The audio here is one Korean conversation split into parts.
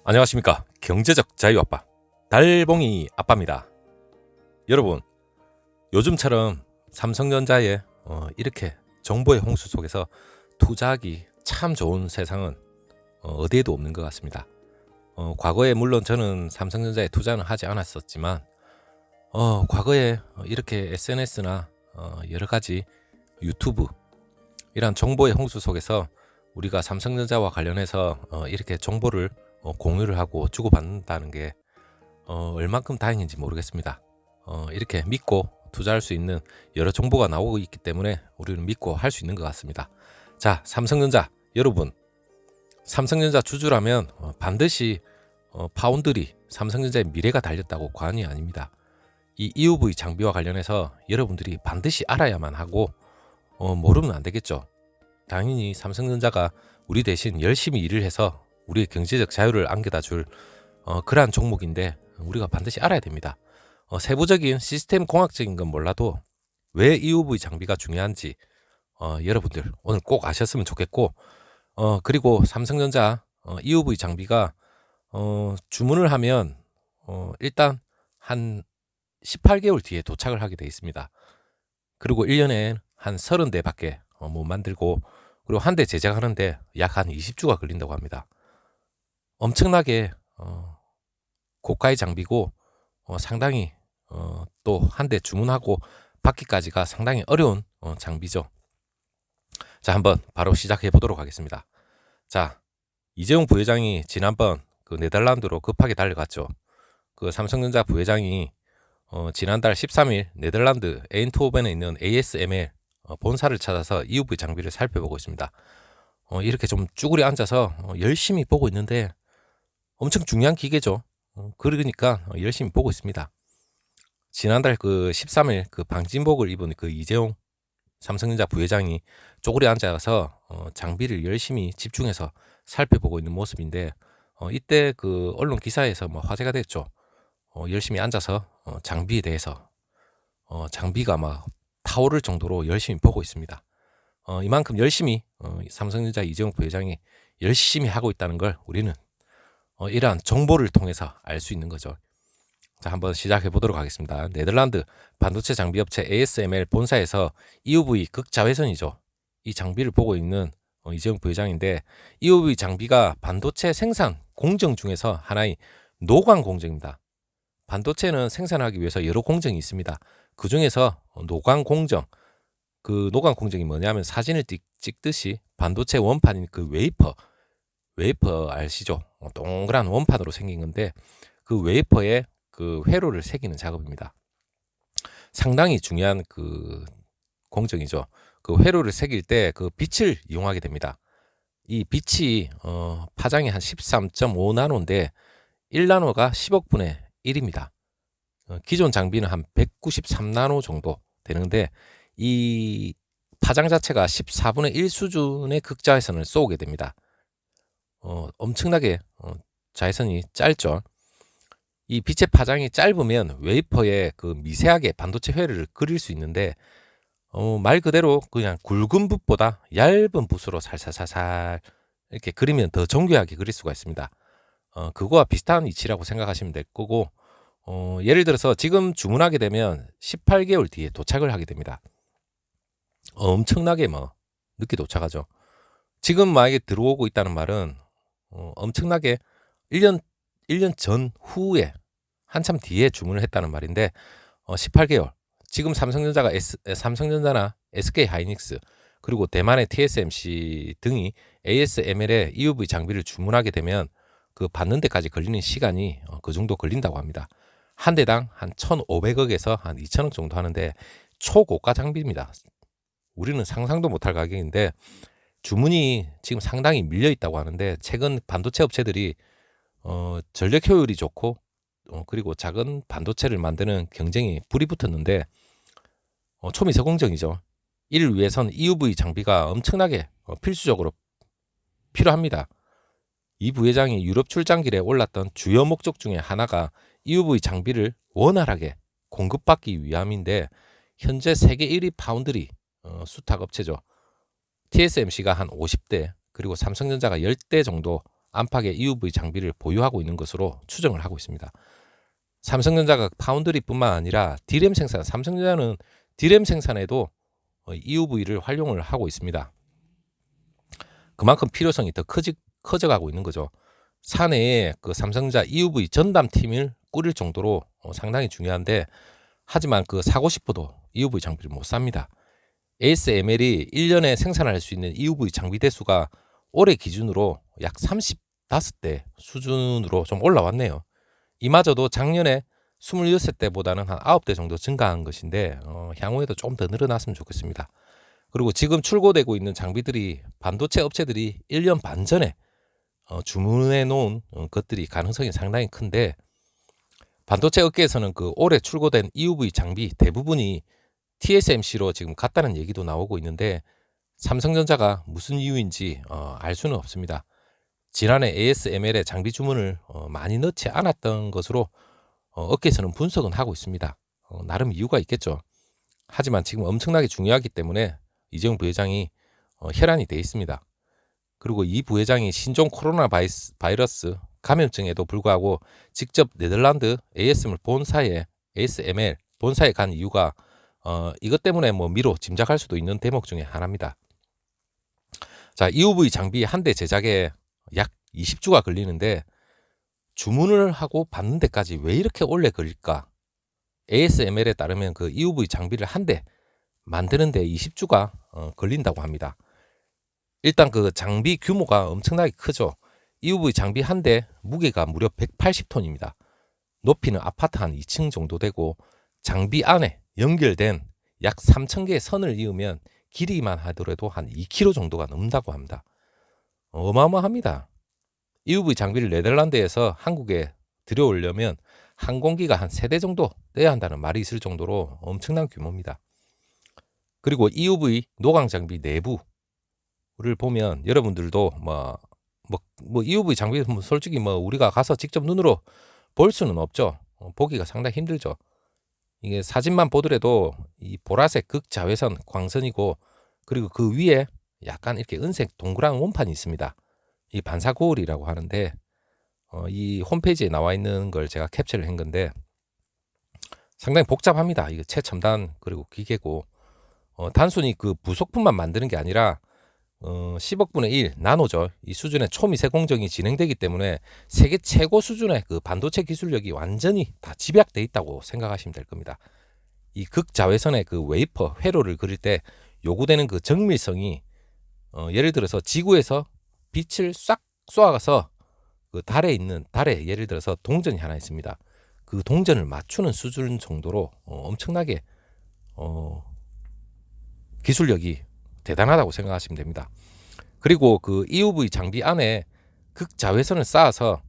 안녕하십니까. 경제적 자유아빠 달봉이 아빠입니다. 여러분, 요즘처럼 삼성전자에 이렇게 정보의 홍수 속에서 투자하기 참 좋은 세상은 어디에도 없는 것 같습니다. 과거에 물론 저는 삼성전자에 투자는 하지 않았었지만 과거에 이렇게 SNS나 여러 가지 유튜브 이런 정보의 홍수 속에서 우리가 삼성전자와 관련해서 이렇게 정보를 공유를 하고 주고받는다는 게 얼만큼 다행인지 모르겠습니다. 이렇게 믿고 투자할 수 있는 여러 정보가 나오고 있기 때문에 우리는 믿고 할 수 있는 것 같습니다. 자, 삼성전자 여러분, 삼성전자 주주라면 반드시 파운드리 삼성전자의 미래가 달렸다고 과언이 아닙니다. 이 EUV 장비와 관련해서 여러분들이 반드시 알아야만 하고 모르면 안 되겠죠. 당연히 삼성전자가 우리 대신 열심히 일을 해서 우리의 경제적 자유를 안겨다 줄 그러한 종목인데 우리가 반드시 알아야 됩니다. 세부적인 시스템 공학적인 건 몰라도 왜 EUV 장비가 중요한지 여러분들 오늘 꼭 아셨으면 좋겠고, 그리고 삼성전자 EUV 장비가 주문을 하면 일단 한 18개월 뒤에 도착을 하게 돼 있습니다. 그리고 1년에 한 30대밖에 못 만들고, 그리고 한 대 제작하는데 약 한 20주가 걸린다고 합니다. 엄청나게 고가의 장비고 상당히 또 한 대 주문하고 받기까지가 상당히 어려운 장비죠. 자, 한번 바로 시작해 보도록 하겠습니다. 자, 이재용 부회장이 지난번 그 네덜란드로 급하게 달려갔죠. 그 삼성전자 부회장이 지난달 13일 네덜란드 에인트호벤에 있는 ASML 본사를 찾아서 EUV 장비를 살펴보고 있습니다. 이렇게 좀 쭈그려 앉아서 열심히 보고 있는데 엄청 중요한 기계죠. 그러니까 열심히 보고 있습니다. 지난달 그 13일 그 방진복을 입은 그 이재용 삼성전자 부회장이 쪼그려 앉아서 장비를 열심히 집중해서 살펴보고 있는 모습인데, 이때 그 언론 기사에서 뭐 화제가 됐죠. 열심히 앉아서 장비에 대해서 장비가 막 타오를 정도로 열심히 보고 있습니다. 이만큼 열심히 삼성전자 이재용 부회장이 열심히 하고 있다는 걸 우리는 이러한 정보를 통해서 알 수 있는 거죠. 자, 한번 시작해 보도록 하겠습니다. 네덜란드 반도체 장비 업체 ASML 본사에서 EUV 극자외선이죠. 이 장비를 보고 있는 이재용 부회장인데, EUV 장비가 반도체 생산 공정 중에서 하나의 노광 공정입니다. 반도체는 생산하기 위해서 여러 공정이 있습니다. 그 중에서 노광 공정, 그 노광 공정이 뭐냐면 사진을 찍듯이 반도체 원판인 그 웨이퍼 아시죠? 동그란 원판으로 생긴 건데 그 웨이퍼에 그 회로를 새기는 작업입니다. 상당히 중요한 그 공정이죠. 그 회로를 새길 때 그 빛을 이용하게 됩니다. 이 빛이 파장이 한 13.5나노인데 1나노가 10억 분의 1입니다. 기존 장비는 한 193나노 정도 되는데 이 파장 자체가 14분의 1 수준의 극자외선을 쏘게 됩니다. 엄청나게 자외선이 짧죠. 이 빛의 파장이 짧으면 웨이퍼에 그 미세하게 반도체 회를 그릴 수 있는데 말 그대로 그냥 굵은 붓보다 얇은 붓으로 살살살살 이렇게 그리면 더 정교하게 그릴 수가 있습니다. 그거와 비슷한 이치라고 생각하시면 될 거고, 예를 들어서 지금 주문하게 되면 18개월 뒤에 도착을 하게 됩니다. 엄청나게 뭐 늦게 도착하죠. 지금 만약에 들어오고 있다는 말은 엄청나게 1년 전후에 한참 뒤에 주문을 했다는 말인데 18개월. 지금 삼성전자나 SK 하이닉스 그리고 대만의 TSMC 등이 ASML의 EUV 장비를 주문하게 되면 그 받는 데까지 걸리는 시간이 그 정도 걸린다고 합니다. 한 대당 한 1,500억에서 한 2,000억 정도 하는데 초고가 장비입니다. 우리는 상상도 못할 가격인데 주문이 지금 상당히 밀려 있다고 하는데, 최근 반도체 업체들이 전력 효율이 좋고 그리고 작은 반도체를 만드는 경쟁이 불이 붙었는데 초미세 공정이죠. 이를 위해선 EUV 장비가 엄청나게 필수적으로 필요합니다. 이 부회장이 유럽 출장길에 올랐던 주요 목적 중에 하나가 EUV 장비를 원활하게 공급받기 위함인데, 현재 세계 1위 파운드리 수탁 업체죠. TSMC가 한 50대 그리고 삼성전자가 10대 정도 안팎의 EUV 장비를 보유하고 있는 것으로 추정을 하고 있습니다. 삼성전자가 파운드리뿐만 아니라 D램 생산, 삼성전자는 D램 생산에도 EUV를 활용을 하고 있습니다. 그만큼 필요성이 더 커져가고 있는 거죠. 사내에 그 삼성전자 EUV 전담팀을 꾸릴 정도로 상당히 중요한데, 하지만 그 사고 싶어도 EUV 장비를 못 삽니다. ASML이 1년에 생산할 수 있는 EUV 장비 대수가 올해 기준으로 약 35대 수준으로 좀 올라왔네요. 이마저도 작년에 26대보다는 한 9대 정도 증가한 것인데 향후에도 좀 더 늘어났으면 좋겠습니다. 그리고 지금 출고되고 있는 장비들이 반도체 업체들이 1년 반 전에 주문해 놓은 것들이 가능성이 상당히 큰데, 반도체 업계에서는 그 올해 출고된 EUV 장비 대부분이 TSMC로 지금 갔다는 얘기도 나오고 있는데, 삼성전자가 무슨 이유인지 알 수는 없습니다. 지난해 ASML의 장비 주문을 많이 넣지 않았던 것으로 업계에서는 분석은 하고 있습니다. 나름 이유가 있겠죠. 하지만 지금 엄청나게 중요하기 때문에 이재용 부회장이 혈안이 돼 있습니다. 그리고 이 부회장이 신종 코로나 바이러스 감염증에도 불구하고 직접 네덜란드 ASML 본사에 간 이유가 이것 때문에 뭐 미로 짐작할 수도 있는 대목 중에 하나입니다. 자, EUV 장비 한 대 제작에 약 20주가 걸리는데 주문을 하고 받는 데까지 왜 이렇게 오래 걸릴까? ASML에 따르면 그 EUV 장비를 한 대 만드는 데 20주가 걸린다고 합니다. 일단 그 장비 규모가 엄청나게 크죠. EUV 장비 한 대 무게가 무려 180톤입니다. 높이는 아파트 한 2층 정도 되고, 장비 안에 연결된 약 3,000개의 선을 이으면 길이만 하더라도 한 2km 정도가 넘는다고 합니다. 어마어마합니다. EUV 장비를 네덜란드에서 한국에 들여오려면 항공기가 한 3대 정도 떼야 한다는 말이 있을 정도로 엄청난 규모입니다. 그리고 EUV 노광 장비 내부를 보면 여러분들도 뭐 EUV 장비 솔직히 우리가 가서 직접 눈으로 볼 수는 없죠. 보기가 상당히 힘들죠. 이게 사진만 보더라도 이 보라색 극자외선 광선이고, 그리고 그 위에 약간 이렇게 은색 동그란 원판이 있습니다. 이 반사 거울이라고 하는데 이 홈페이지에 나와 있는 걸 제가 캡처를 한 건데 상당히 복잡합니다. 이거 최첨단 그리고 기계고, 단순히 그 부속품만 만드는 게 아니라 10억분의 1 나노죠. 이 수준의 초미세 공정이 진행되기 때문에 세계 최고 수준의 그 반도체 기술력이 완전히 다 집약돼 있다고 생각하시면 될 겁니다. 이 극자외선의 그 웨이퍼 회로를 그릴 때 요구되는 그 정밀성이 예를 들어서 지구에서 빛을 싹 쏘아가서 그 달에 예를 들어서 동전이 하나 있습니다. 그 동전을 맞추는 수준 정도로 엄청나게 기술력이 대단하다고 생각하시면 됩니다. 그리고 그 EUV 장비 안에 극자외선을 쌓아서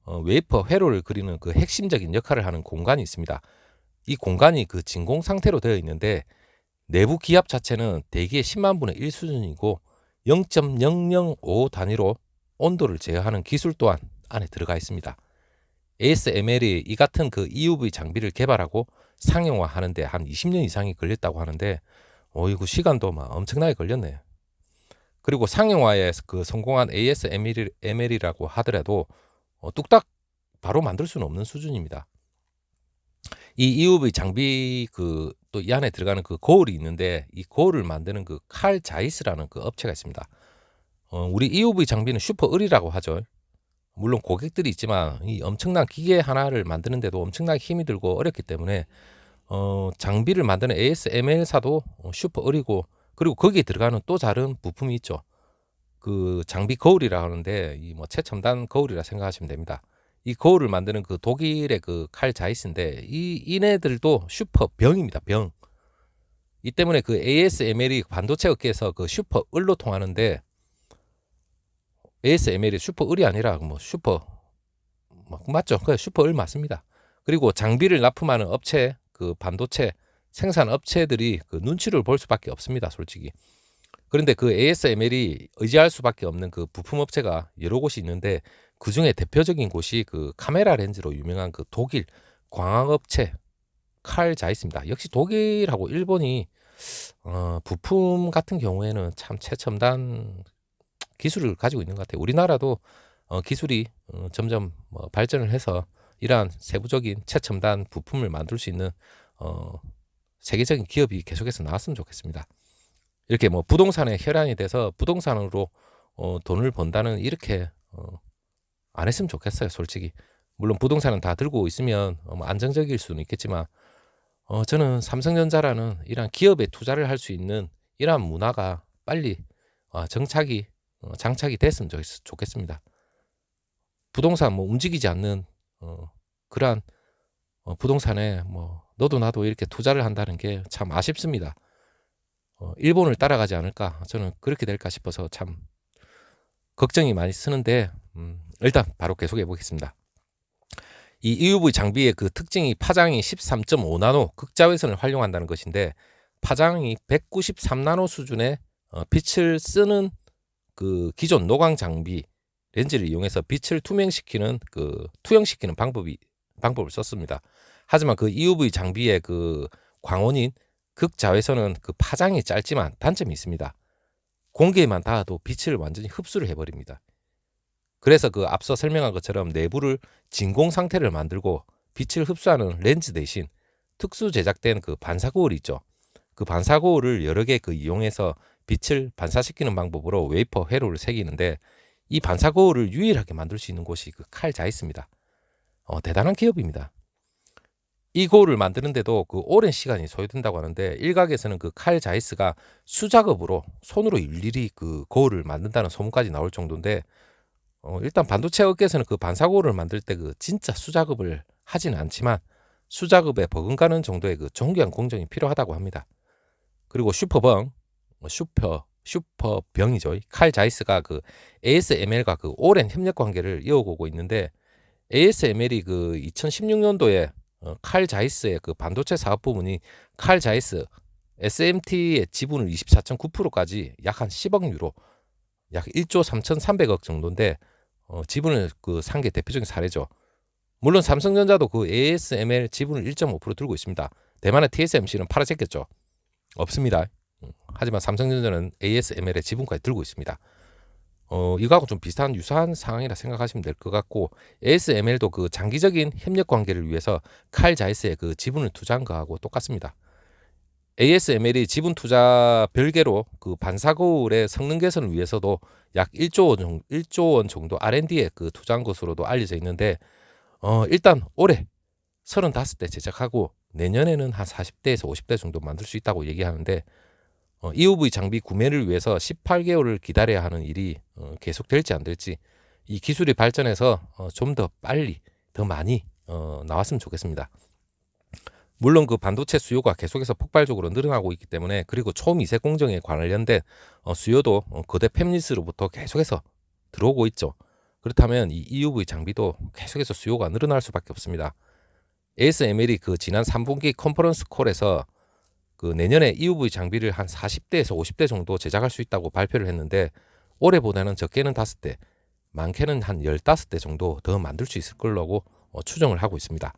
웨이퍼 회로를 그리는 그 핵심적인 역할을 하는 공간이 있습니다. 이 공간이 그 진공 상태로 되어 있는데 내부 기압 자체는 대기의 10만 분의 1 수준이고 0.005 단위로 온도를 제어하는 기술 또한 안에 들어가 있습니다. ASML이 이 같은 그 EUV 장비를 개발하고 상용화하는데 한 20년 이상이 걸렸다고 하는데 이거 시간도 막 엄청나게 걸렸네요. 그리고 상용화에 그 성공한 ASML이라고 하더라도 뚝딱 바로 만들 수는 없는 수준입니다. 이 EUV 장비 그 또 이 안에 들어가는 그 거울이 있는데, 이 거울을 만드는 그 칼 자이스라는 그 업체가 있습니다. 우리 EUV 장비는 슈퍼 을이라고 하죠. 물론 고객들이 있지만 이 엄청난 기계 하나를 만드는데도 엄청나게 힘이 들고 어렵기 때문에 장비를 만드는 ASML사도 슈퍼 을이고, 그리고 거기에 들어가는 또 다른 부품이 있죠. 그 장비 거울이라 하는데 이 최첨단 거울이라 생각하시면 됩니다. 이 거울을 만드는 그 독일의 그 칼 자이스인데 이네들도 슈퍼 병입니다. 병. 이 때문에 그 ASML이 반도체 업계에서 그 슈퍼 을로 통하는데, ASML이 슈퍼 을이 아니라 슈퍼 맞죠? 그 슈퍼 을 맞습니다. 그리고 장비를 납품하는 업체, 그 반도체 생산 업체들이 그 눈치를 볼 수밖에 없습니다, 솔직히. 그런데 그 ASML이 의지할 수밖에 없는 그 부품 업체가 여러 곳이 있는데, 그 중에 대표적인 곳이 그 카메라 렌즈로 유명한 그 독일 광학업체 칼 자이스입니다. 역시 독일하고 일본이 부품 같은 경우에는 참 최첨단 기술을 가지고 있는 것 같아요. 우리나라도 기술이 점점 발전을 해서 이러한 세부적인 최첨단 부품을 만들 수 있는 세계적인 기업이 계속해서 나왔으면 좋겠습니다. 이렇게 뭐 부동산에 혈안이 돼서 부동산으로 돈을 번다는 이렇게 안 했으면 좋겠어요, 솔직히. 물론 부동산은 다 들고 있으면 안정적일 수는 있겠지만 저는 삼성전자라는 이러한 기업에 투자를 할 수 있는 이러한 문화가 빨리 장착이 됐으면 좋겠습니다. 부동산 뭐 움직이지 않는 그러한 부동산에 뭐 너도 나도 이렇게 투자를 한다는 게 참 아쉽습니다. 일본을 따라가지 않을까, 저는 그렇게 될까 싶어서 참 걱정이 많이 쓰는데 일단 바로 계속해 보겠습니다. 이 EUV 장비의 그 특징이 파장이 13.5나노 극자외선을 활용한다는 것인데, 파장이 193나노 수준의 빛을 쓰는 그 기존 노광 장비 렌즈를 이용해서 빛을 투명시키는 방법을 썼습니다. 하지만 그 EUV 장비의 그 광원인 극자외선은 그 파장이 짧지만 단점이 있습니다. 공기에만 닿아도 빛을 완전히 흡수를 해버립니다. 그래서 그 앞서 설명한 것처럼 내부를 진공 상태를 만들고 빛을 흡수하는 렌즈 대신 특수 제작된 그 반사 거울이 있죠. 그 반사 거울을 여러 개 이용해서 빛을 반사시키는 방법으로 웨이퍼 회로를 새기는데, 이 반사 거울을 유일하게 만들 수 있는 곳이 그 칼 자이스입니다. 대단한 기업입니다. 이 거울을 만드는데도 그 오랜 시간이 소요된다고 하는데, 일각에서는 그 칼 자이스가 수작업으로 손으로 일일이 그 거울을 만든다는 소문까지 나올 정도인데, 일단 반도체 업계에서는 그 반사 거울을 만들 때 그 진짜 수작업을 하지는 않지만 수작업에 버금가는 정도의 그 정교한 공정이 필요하다고 합니다. 그리고 슈퍼병이죠. 칼 자이스가 그 ASML과 그 오랜 협력 관계를 이어오고 있는데, ASML이 그 2016년도에 칼 자이스의 그 반도체 사업 부문이 칼 자이스 SMT의 지분을 24.9%까지 약 한 10억 유로, 약 1조 3,300억 정도인데 지분을 그 산 게 대표적인 사례죠. 물론 삼성전자도 그 ASML 지분을 1.5% 들고 있습니다. 대만의 TSMC는 팔아제꼈죠. 없습니다. 하지만 삼성전자는 ASML의 지분까지 들고 있습니다. 이거하고 좀 비슷한 유사한 상황이라 생각하시면 될 것 같고, ASML도 그 장기적인 협력 관계를 위해서 칼 자이스에 그 지분을 투자한 거하고 똑같습니다. ASML이 지분 투자 별개로 그 반사 거울의 성능 개선을 위해서도 약 1조 원 정도 R&D에 그 투자한 것으로도 알려져 있는데, 일단 올해 35대 제작하고 내년에는 한 40대에서 50대 정도 만들 수 있다고 얘기하는데, EUV 장비 구매를 위해서 18개월을 기다려야 하는 일이 계속될지 안 될지, 이 기술이 발전해서 좀 더 빨리 더 많이 나왔으면 좋겠습니다. 물론 그 반도체 수요가 계속해서 폭발적으로 늘어나고 있기 때문에, 그리고 초미세 공정에 관련된 수요도 거대 팹리스로부터 계속해서 들어오고 있죠. 그렇다면 이 EUV 장비도 계속해서 수요가 늘어날 수밖에 없습니다. ASML이 그 지난 3분기 컨퍼런스 콜에서 그 내년에 EUV 장비를 한 40대에서 50대 정도 제작할 수 있다고 발표를 했는데, 올해보다는 적게는 5대, 많게는 한 15대 정도 더 만들 수 있을 거라고 추정을 하고 있습니다.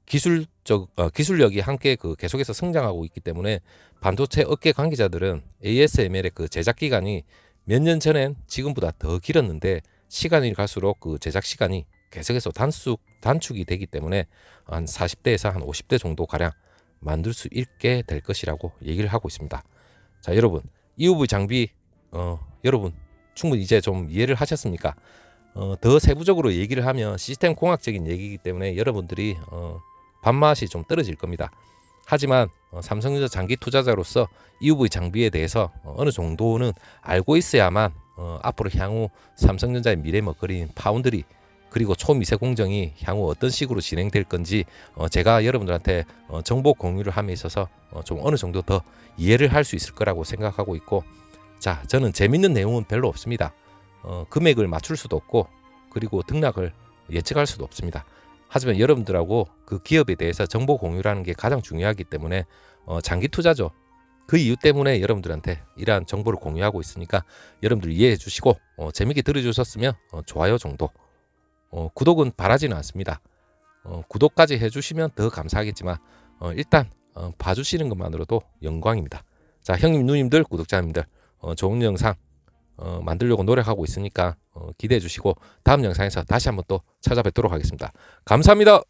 기술력이 함께 그 계속해서 성장하고 있기 때문에 반도체 업계 관계자들은 ASML의 그 제작 기간이 몇 년 전엔 지금보다 더 길었는데, 시간이 갈수록 그 제작 시간이 계속해서 단축이 되기 때문에 한 40대에서 한 50대 정도 가량 만들 수 있게 될 것이라고 얘기를 하고 있습니다. 자, 여러분, EUV 장비 여러분 충분히 이제 좀 이해를 하셨습니까? 더 세부적으로 얘기를 하면 시스템 공학적인 얘기이기 때문에 여러분들이 밥맛이 좀 떨어질 겁니다. 하지만 삼성전자 장기 투자자로서 EUV 장비에 대해서 어느 정도는 알고 있어야만 앞으로 향후 삼성전자의 미래 먹거리인 파운드리, 그리고 초미세 공정이 향후 어떤 식으로 진행될 건지 제가 여러분들한테 정보 공유를 함에 있어서 좀 어느 정도 더 이해를 할 수 있을 거라고 생각하고 있고, 자, 저는 재밌는 내용은 별로 없습니다. 금액을 맞출 수도 없고, 그리고 등락을 예측할 수도 없습니다. 하지만 여러분들하고 그 기업에 대해서 정보 공유라는 게 가장 중요하기 때문에 장기 투자죠. 그 이유 때문에 여러분들한테 이러한 정보를 공유하고 있으니까 여러분들 이해해 주시고 재밌게 들어주셨으면 좋아요 정도, 구독은 바라지는 않습니다. 구독까지 해주시면 더 감사하겠지만 일단 봐주시는 것만으로도 영광입니다. 자, 형님 누님들 구독자님들 좋은 영상 만들려고 노력하고 있으니까 기대해 주시고 다음 영상에서 다시 한번 또 찾아뵙도록 하겠습니다. 감사합니다.